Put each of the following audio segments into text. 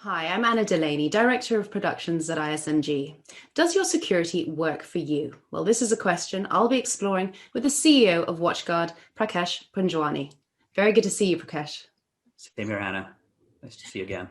Hi, I'm Anna Delaney, Director of Productions at ISMG. Does your security work for you? Well, this is a question I'll be exploring with the CEO of WatchGuard, Prakash Panjwani. Very good to see you, Prakash. Same here, Anna. Nice to see you again.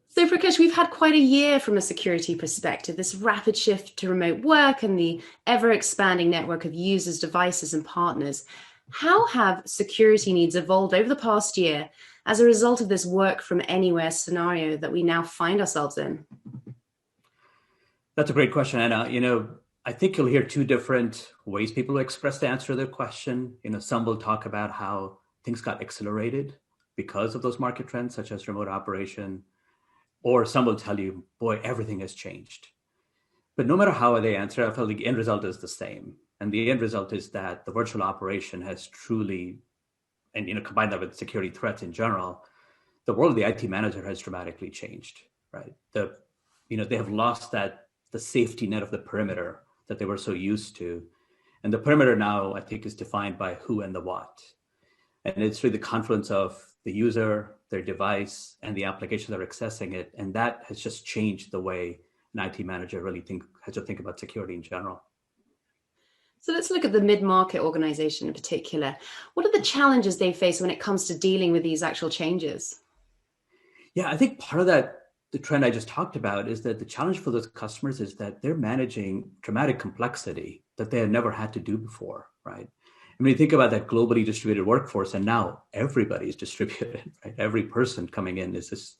So, Prakash, we've had quite a year from a security perspective, this rapid shift to remote work and the ever-expanding network of users, devices, and partners. How have security needs evolved over the past year as a result of this work from anywhere scenario that we now find ourselves in? That's a great question, Anna. I think you'll hear two different ways people express the answer to their question. Some will talk about how things got accelerated because of those market trends, such as remote operation, or some will tell you, boy, everything has changed. But no matter how they answer, I feel the end result is the same. And the end result is that the virtual operation has truly, and combine that with security threats in general, the world of the IT manager has dramatically changed, right? They have lost the safety net of the perimeter that they were so used to. And the perimeter now, I think, is defined by who and the what. And it's really the confluence of the user, their device, and the application that are accessing it. And that has just changed the way an IT manager really has to think about security in general. So let's look at the mid-market organization in particular. What are the challenges they face when it comes to dealing with these actual changes? Yeah, I think part of that, the trend I just talked about, is that the challenge for those customers is that they're managing dramatic complexity that they had never had to do before, right? I mean, you think about that globally distributed workforce, and now everybody is distributed, right? Every person coming in is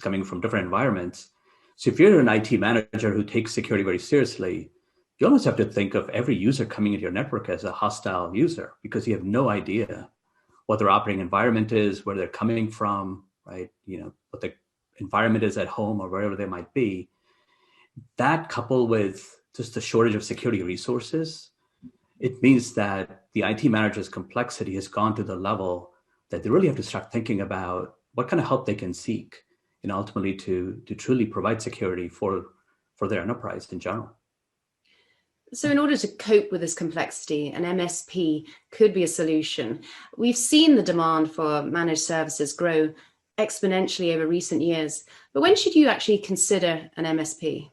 coming from different environments. So if you're an IT manager who takes security very seriously, you almost have to think of every user coming into your network as a hostile user, because you have no idea what their operating environment is, where they're coming from, right? What the environment is at home or wherever they might be. That, coupled with just the shortage of security resources, it means that the IT manager's complexity has gone to the level that they really have to start thinking about what kind of help they can seek, and ultimately to truly provide security for their enterprise in general. So in order to cope with this complexity, an MSP could be a solution. We've seen the demand for managed services grow exponentially over recent years, but when should you actually consider an MSP?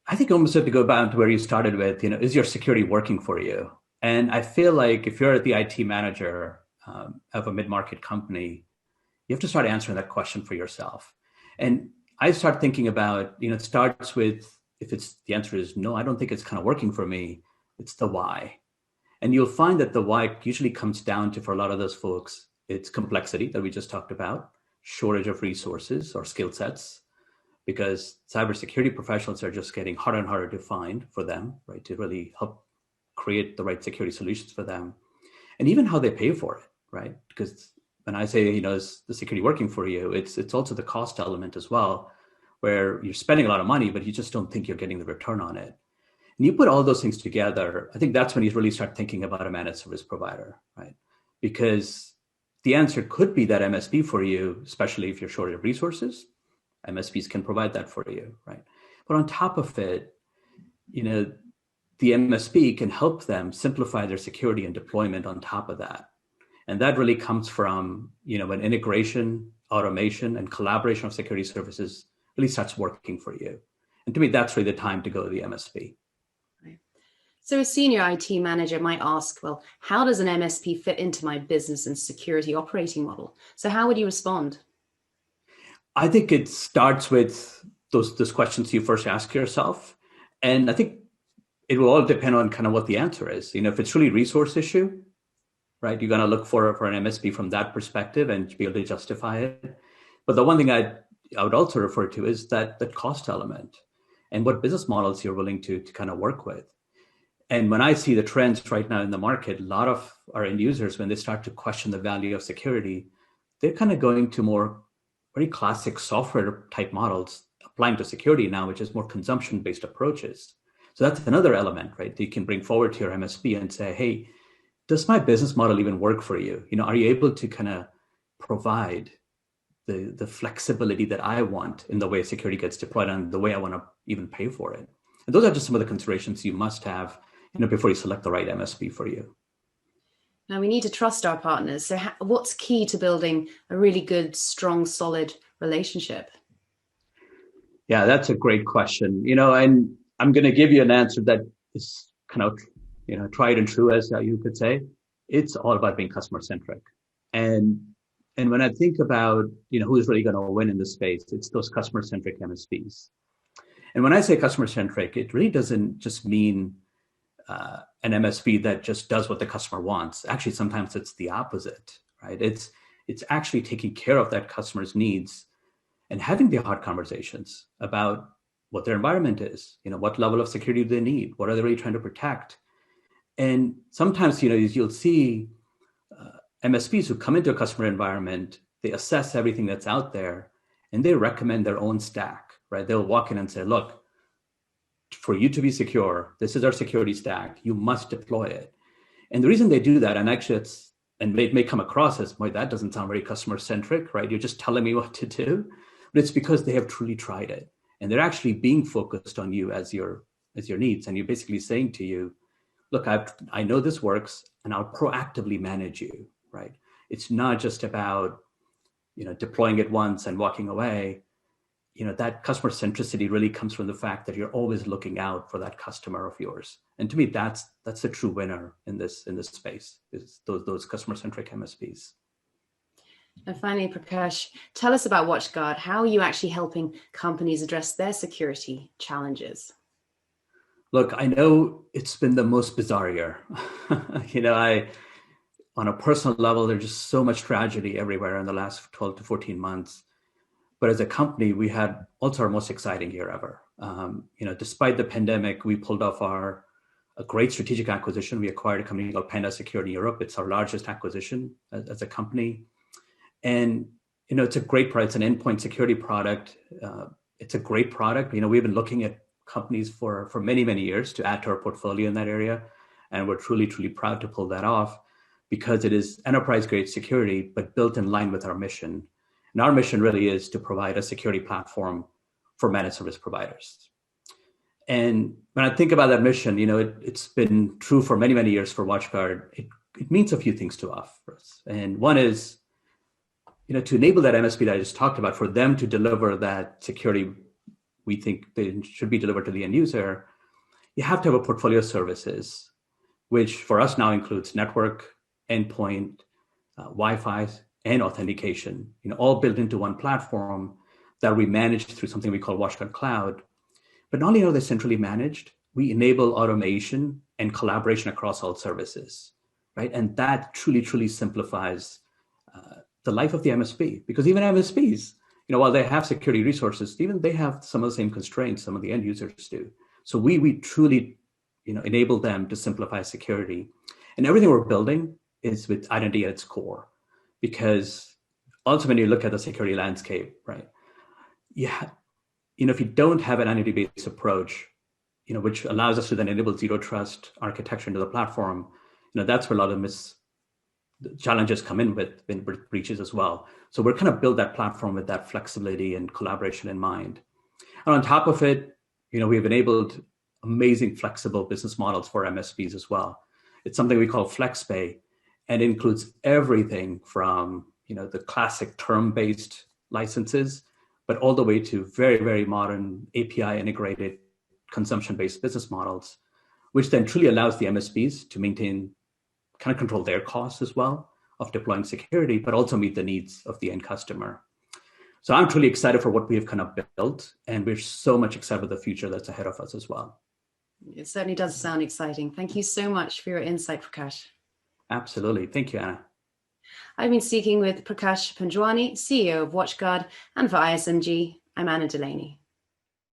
I think you almost have to go back to where you started with, is your security working for you? And I feel like if you're the IT manager of a mid-market company, you have to start answering that question for yourself. And I start thinking about, it starts with, if the answer is no, I don't think it's kind of working for me, it's the why. And you'll find that the why usually comes down to, for a lot of those folks, it's complexity that we just talked about, shortage of resources or skill sets, because cybersecurity professionals are just getting harder and harder to find for them, right, to really help create the right security solutions for them. And even how they pay for it, right? Because when I say, is the security working for you, it's also the cost element as well, where you're spending a lot of money, but you just don't think you're getting the return on it. And you put all those things together, I think that's when you really start thinking about a managed service provider, right? Because the answer could be that MSP for you, especially if you're short of resources. MSPs can provide that for you, right? But on top of it, the MSP can help them simplify their security and deployment on top of that. And that really comes from, when integration, automation, and collaboration of security services really starts working for you. And to me, that's really the time to go to the MSP. Right. So a senior IT manager might ask, well, how does an MSP fit into my business and security operating model? So how would you respond? I think it starts with those questions you first ask yourself. And I think it will all depend on kind of what the answer is. If it's really resource issue, right, you're going to look for an MSP from that perspective and be able to justify it. But the one thing I would also refer to is that the cost element and what business models you're willing to kind of work with. And when I see the trends right now in the market, a lot of our end users, when they start to question the value of security, they're kind of going to more very classic software type models applying to security now, which is more consumption-based approaches. So that's another element, right, that you can bring forward to your MSP and say, hey, does my business model even work for you? Are you able to kind of provide the flexibility that I want in the way security gets deployed and the way I want to even pay for it? And those are just some of the considerations you must have, before you select the right MSP for you. Now we need to trust our partners. So what's key to building a really good, strong, solid relationship? Yeah, that's a great question. And I'm going to give you an answer that is kind of, tried and true, as you could say. It's all about being customer centric. And and when I think about, who's really going to win in this space, it's those customer centric MSPs. And when I say customer centric, it really doesn't just mean an MSP that just does what the customer wants. Actually, sometimes it's the opposite, right? It's actually taking care of that customer's needs and having the hard conversations about what their environment is, what level of security do they need, what are they really trying to protect. And sometimes, you'll see MSPs who come into a customer environment, they assess everything that's out there and they recommend their own stack, right? They'll walk in and say, look, for you to be secure, this is our security stack. You must deploy it. And the reason they do that, and actually it may come across as, boy, that doesn't sound very customer centric, right? You're just telling me what to do. But it's because they have truly tried it. And they're actually being focused on you as your needs. And you're basically saying to you, look, I know this works and I'll proactively manage you, right? It's not just about, deploying it once and walking away. That customer centricity really comes from the fact that you're always looking out for that customer of yours. And to me, that's the true winner in this space, is those customer centric MSPs. And finally, Prakash, tell us about WatchGuard. How are you actually helping companies address their security challenges? Look, I know it's been the most bizarre year. On a personal level, there's just so much tragedy everywhere in the last 12 to 14 months. But as a company, we had also our most exciting year ever. Despite the pandemic, we pulled off a great strategic acquisition. We acquired a company called Panda Security Europe. It's our largest acquisition as a company. And, it's a great product. It's an endpoint security product. It's a great product. We've been looking at companies for many, many years to add to our portfolio in that area. And we're truly, truly proud to pull that off because it is enterprise-grade security, but built in line with our mission. And our mission really is to provide a security platform for managed service providers. And when I think about that mission, it's been true for many, many years for WatchGuard. It means a few things to us. And one is, to enable that MSP that I just talked about, for them to deliver that security we think they should be delivered to the end user, you have to have a portfolio of services, which for us now includes network, endpoint, Wi-Fi, and authentication, all built into one platform that we manage through something we call WatchGuard Cloud. But not only are they centrally managed, we enable automation and collaboration across all services, right? And that truly, truly simplifies the life of the MSP, because even MSPs, while they have security resources, even they have some of the same constraints some of the end users do. So we truly, enable them to simplify security. And everything we're building is with identity at its core. Because also when you look at the security landscape, right? Yeah, if you don't have an identity-based approach, which allows us to then enable zero trust architecture into the platform, that's where a lot of the challenges come in with breaches as well. So we're kind of build that platform with that flexibility and collaboration in mind. And on top of it, we've enabled amazing flexible business models for MSPs as well. It's something we call FlexPay, and it includes everything from the classic term-based licenses, but all the way to very, very modern API integrated consumption-based business models, which then truly allows the MSPs to kind of control their costs as well of deploying security, but also meet the needs of the end customer. So I'm truly excited for what we have kind of built, and we're so much excited for the future that's ahead of us as well. It certainly does sound exciting. Thank you so much for your insight, Prakash. Absolutely. Thank you, Anna. I've been speaking with Prakash Panjwani, CEO of WatchGuard, and for ISMG, I'm Anna Delaney.